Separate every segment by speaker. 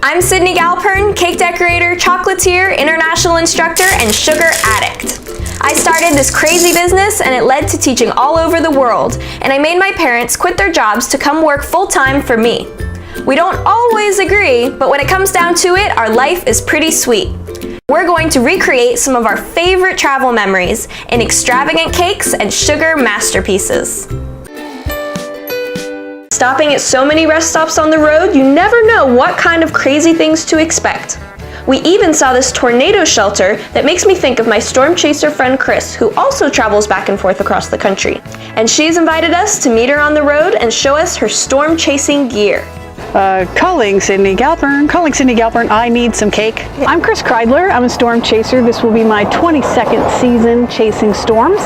Speaker 1: I'm Sidney Galpern, cake decorator, chocolatier, international instructor, and sugar addict. I started this crazy business and it led to teaching all over the world, and I made my parents quit their jobs to come work full-time for me. We don't always agree, but when it comes down to it, our life is pretty sweet. We're going to recreate some of our favorite travel memories in extravagant cakes and sugar masterpieces. Stopping at so many rest stops on the road, you never know what kind of crazy things to expect. We even saw this tornado shelter that makes me think of my storm chaser friend Chris, who also travels back and forth across the country. And she's invited us to meet her on the road and show us her storm chasing gear.
Speaker 2: Calling Sidney Galpern, I need some cake. I'm Chris Kreidler, I'm a storm chaser. This will be my 22nd season chasing storms.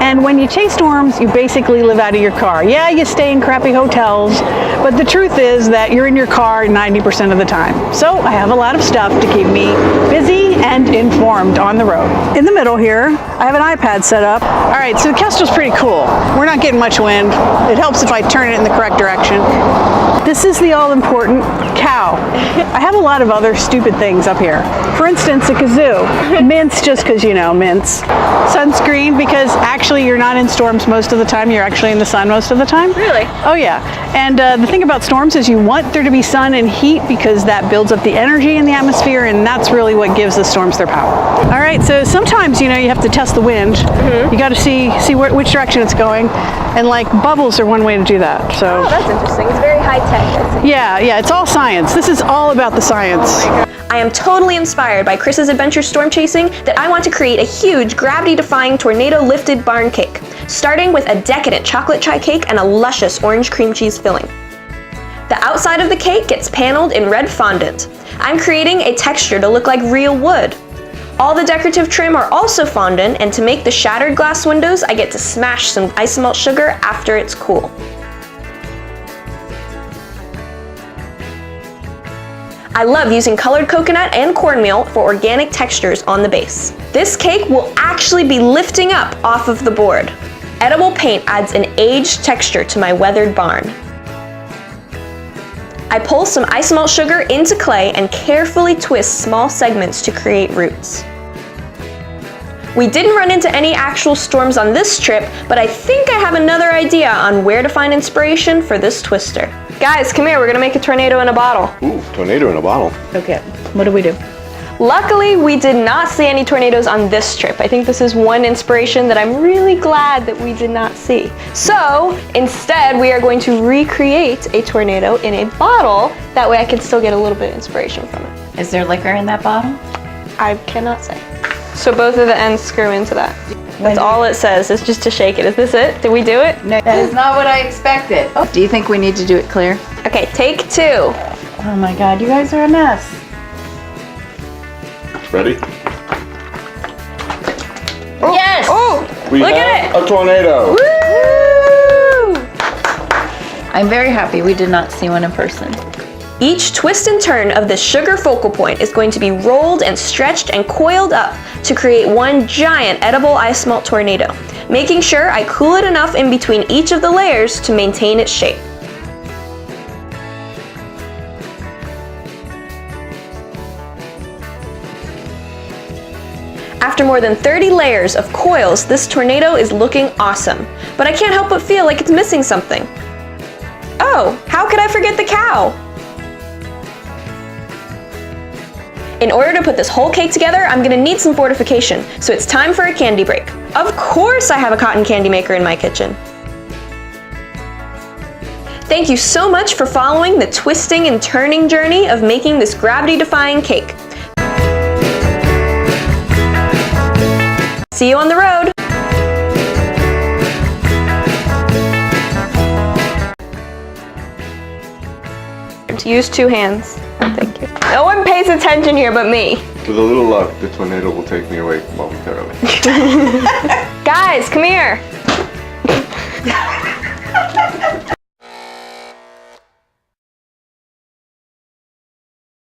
Speaker 2: And when you chase storms, you basically live out of your car. Yeah, you stay in crappy hotels, but the truth is that you're in your car 90% of the time. So I have a lot of stuff to keep me busy and informed on the road. In the middle here, I have an iPad set up. All right, so the Kestrel's pretty cool. We're not getting much wind. It helps if I turn it in the correct direction. This is the all-important cow. I have a lot of other stupid things up here. For instance, a kazoo. Mints, just because you know, mints. Sunscreen, because actually you're not in storms most of the time. You're actually in the sun most of the time.
Speaker 1: Really?
Speaker 2: Oh yeah. And the thing about storms is you want there to be sun and heat because that builds up the energy in the atmosphere, and that's really what gives the storms their power. All right, so sometimes, you know, you have to test the wind. You got to see which direction it's going, and like bubbles are one way to do that. So.
Speaker 1: Oh, that's interesting. It's very high tech.
Speaker 2: Yeah, it's all science. This is all about the science.
Speaker 1: I am totally inspired by Chris's adventure storm chasing that I want to create a huge gravity-defying tornado-lifted barn cake, starting with a decadent chocolate chai cake and a luscious orange cream cheese filling. The outside of the cake gets paneled in red fondant. I'm creating a texture to look like real wood. All the decorative trim are also fondant, and to make the shattered glass windows, I get to smash some isomalt sugar after it's cool. I love using colored coconut and cornmeal for organic textures on the base. This cake will actually be lifting up off of the board. Edible paint adds an aged texture to my weathered barn. I pull some isomalt sugar into clay and carefully twist small segments to create roots. We didn't run into any actual storms on this trip, but I think I have another idea on where to find inspiration for this twister. Guys, come here, we're gonna make a tornado in a bottle.
Speaker 3: Ooh, tornado in a bottle.
Speaker 2: Okay, what do we do?
Speaker 1: Luckily, we did not see any tornadoes on this trip. I think this is one inspiration that I'm really glad that we did not see. So, instead, we are going to recreate a tornado in a bottle. That way I can still get a little bit of inspiration from it.
Speaker 4: Is there liquor in that bottle?
Speaker 1: I cannot say. So both of the ends screw into that. That's all it says, is just to shake it. Is this it? Did we do it?
Speaker 4: No, that is not what I expected. Oh, do you think we need to do it clear?
Speaker 1: Okay, take 2.
Speaker 4: Oh my God, you guys are a mess.
Speaker 3: Ready?
Speaker 1: Oh,
Speaker 4: Yes!
Speaker 1: Oh,
Speaker 3: We
Speaker 1: look
Speaker 3: have
Speaker 1: at it!
Speaker 3: a tornado.
Speaker 1: Woo!
Speaker 4: I'm very happy we did not see one in person.
Speaker 1: Each twist and turn of this sugar focal point is going to be rolled and stretched and coiled up to create one giant edible isomalt tornado, making sure I cool it enough in between each of the layers to maintain its shape. After more than 30 layers of coils, this tornado is looking awesome, but I can't help but feel like it's missing something. Oh, how could I forget the cow? In order to put this whole cake together, I'm gonna need some fortification, so it's time for a candy break. Of course I have a cotton candy maker in my kitchen. Thank you so much for following the twisting and turning journey of making this gravity-defying cake. See you on the road! Use 2 hands. Thank you. No one pays attention here but me.
Speaker 3: With a little luck, the tornado will take me away momentarily.
Speaker 1: Guys, come here.